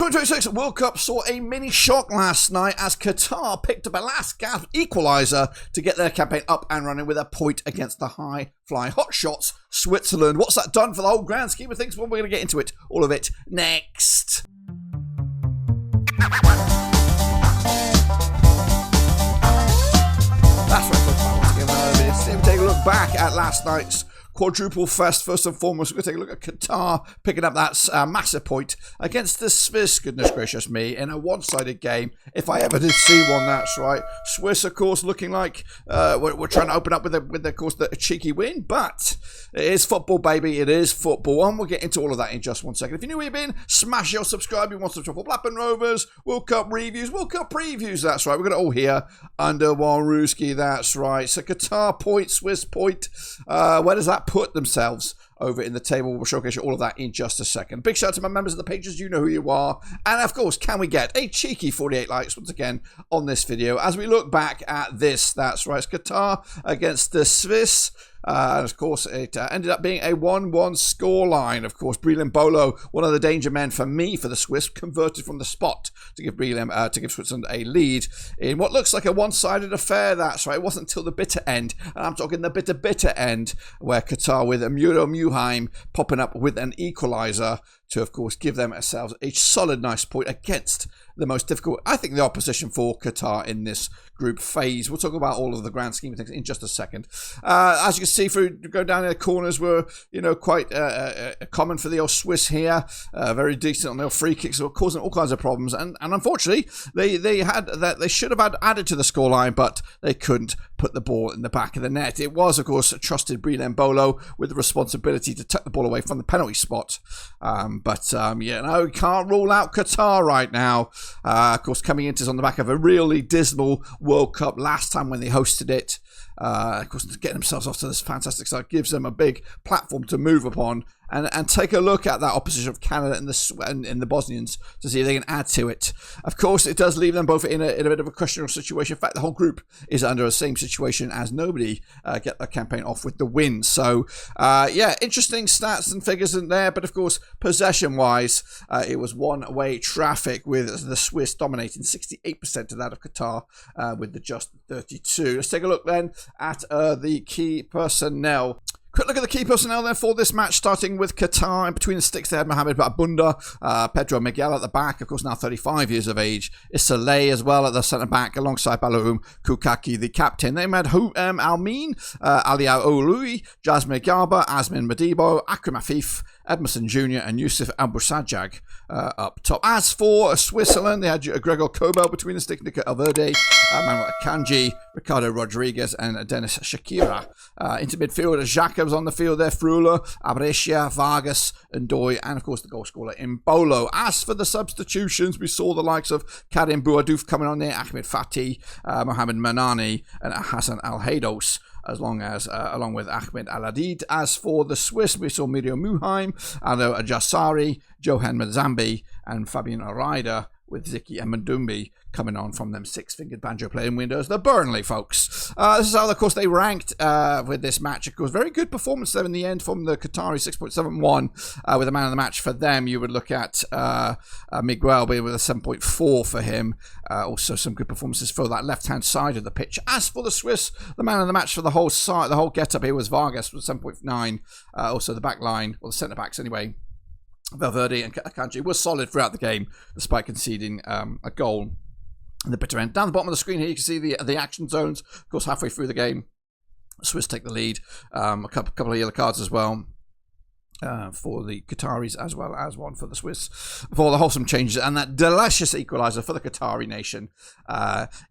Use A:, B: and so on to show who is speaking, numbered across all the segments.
A: 2026 World Cup saw a mini shock last night as Qatar picked up a last gasp equaliser to get their campaign up and running with a point against the high-flying hotshots Switzerland. What's that done for the whole grand scheme of things? Well, we're going to get into it, all of it, next. That's right, folks. Once again, let's take a look back at last night's quadruple fest. First and foremost, we're going to take a look at Qatar picking up that massive point against the Swiss, goodness gracious me, in a one-sided game. If I ever did see one, that's right. Swiss, of course, looking like we're trying to open up with, of course, a cheeky win, but it is football, baby. It is football, and we'll get into all of that in just 1 second. If you're new where you've been, smash your subscribe. You want to for Blackburn Rovers, World Cup reviews, World Cup previews, that's right. We've got it all here under one Ruski, that's right. So Qatar point, Swiss point. Where does that put themselves over in the table? We'll showcase you all of that in just a second. Big shout out to my members of the pages. You know who you are. And of course, can we get a cheeky 48 likes once again on this video as we look back at this? That's right, it's Qatar against the Swiss. And of course, it ended up being a 1-1 scoreline. Of course, Brelin Bolo, one of the danger men for me for the Swiss, converted from the spot to give Switzerland a lead in what looks like a one-sided affair. That's right. It wasn't until the bitter end, and I'm talking the bitter end, where Qatar with Muro Muheim popping up with an equaliser to, of course, give themselves a solid, nice point against the most difficult, I think, the opposition for Qatar in this group phase. We'll talk about all of the grand scheme of things in just a second. As you can see, through go down in the corners were, quite common for the old Swiss here. Very decent on their free kicks, were causing all kinds of problems. And unfortunately, they should have added to the scoreline, but they couldn't put the ball in the back of the net. It was, of course, trusted Brelin Bolo with the responsibility to tuck the ball away from the penalty spot. We can't rule out Qatar right now. Of course, coming into this on the back of a really dismal World Cup last time when they hosted it. Of course, getting themselves off to this fantastic start gives them a big platform to move upon and take a look at that opposition of Canada and the Bosnians to see if they can add to it. Of course, it does leave them both in a bit of a questionable situation. In fact, the whole group is under the same situation as nobody get their campaign off with the win. So, interesting stats and figures in there. But of course, possession-wise, it was one-way traffic with the Swiss dominating 68% of that of Qatar with the just 32. Let's take a look then at the key personnel. Quick look at the key personnel then for this match, starting with Qatar. In between the sticks, they had Mohamed Bunda, Pedro Miguel at the back, of course now 35 years of age. Isaleh as well at the centre-back, alongside Baloum Kukaki, the captain. They had Almin, Aliou Oului, Jasmine Garba, Asmin Madibo, Akram Afif, Edmondson Jr. and Yusuf Abusajjag up top. As for Switzerland, they had Gregor Kobel between the sticks, Nico Alverde, Manuel Akanji, Ricardo Rodriguez and Dennis Shakira. Into midfield, Jacobs on the field there, Frula, Abrecia, Vargas, Ndoye, and of course the goal scorer in Bolo. As for the substitutions, we saw the likes of Karim Bouadouf coming on there, Ahmed Fatih, Mohamed Manani, and Hassan Al-Haydos, along with Ahmed Al-Adid. As for the Swiss, we saw Miriam Muheim, Ado Ajasari, Johan Mazambi, and Fabian Arida, with Ziki and Mandumbi coming on from them six-fingered banjo playing windows. The Burnley folks. This is how, of course, they ranked with this match. Of course, very good performance there in the end from the Qatari, 6.71 with a man of the match for them. You would look at Miguel being with a 7.4 for him. Also, some good performances for that left-hand side of the pitch. As for the Swiss, the man of the match for the whole side, the whole get-up here was Vargas with 7.9. Also, the back line, or the centre-backs anyway, Valverde and Akanji were solid throughout the game, despite conceding a goal in the bitter end. Down the bottom of the screen here, you can see the action zones. Of course, halfway through the game, Swiss take the lead. A couple of yellow cards as well for the Qataris, as well as one for the Swiss, for the wholesome changes and that delicious equaliser for the Qatari nation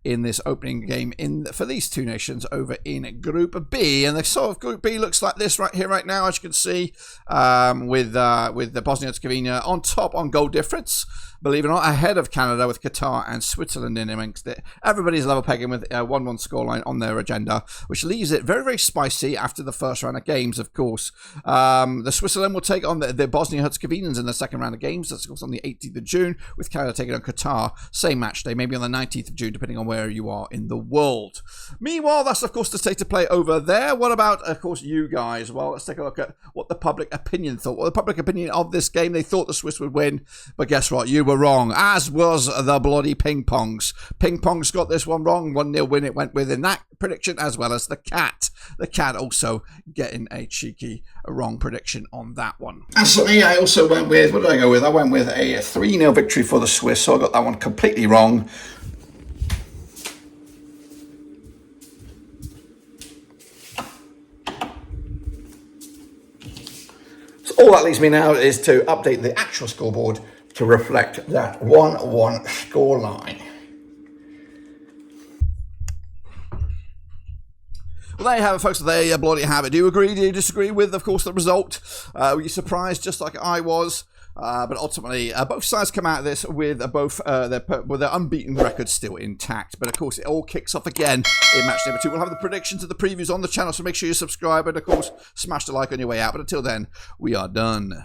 A: in this opening game for these two nations over in Group B. And the sort of Group B looks like this right here, right now, as you can see, with the Bosnia-Herzegovina on top on goal difference, believe it or not, ahead of Canada with Qatar and Switzerland in amongst it. Everybody's level pegging with a 1-1 scoreline on their agenda, which leaves it very, very spicy after the first round of games, of course. The Switzerland Switzerland will take on the Bosnia-Herzegovinians in the second round of games. That's of course on the 18th of June, with Canada taking on Qatar. Same match day, maybe on the 19th of June, depending on where you are in the world. Meanwhile, that's of course the state of play over there. What about, of course, you guys? Well, let's take a look at what the public opinion thought. Well, the public opinion of this game, they thought the Swiss would win, but guess what? You were wrong, as was the bloody ping-pongs. Ping-pongs got this one wrong. 1-0 win it went with in that prediction, as well as the cat. The cat also getting a cheeky wrong prediction on that one. As for me, I also went with, what did I go with? I went with a 3-0 victory for the Swiss, so I got that one completely wrong. So all that leaves me now is to update the actual scoreboard to reflect that 1-1 scoreline. Well, there you have it, folks. There you bloody have it. Do you agree? Do you disagree with, of course, the result? Were you surprised, just like I was? But ultimately, both sides come out of this with their unbeaten records still intact. But of course, it all kicks off again in match number 2. We'll have the predictions and the previews on the channel, so make sure you subscribe and, of course, smash the like on your way out. But until then, we are done.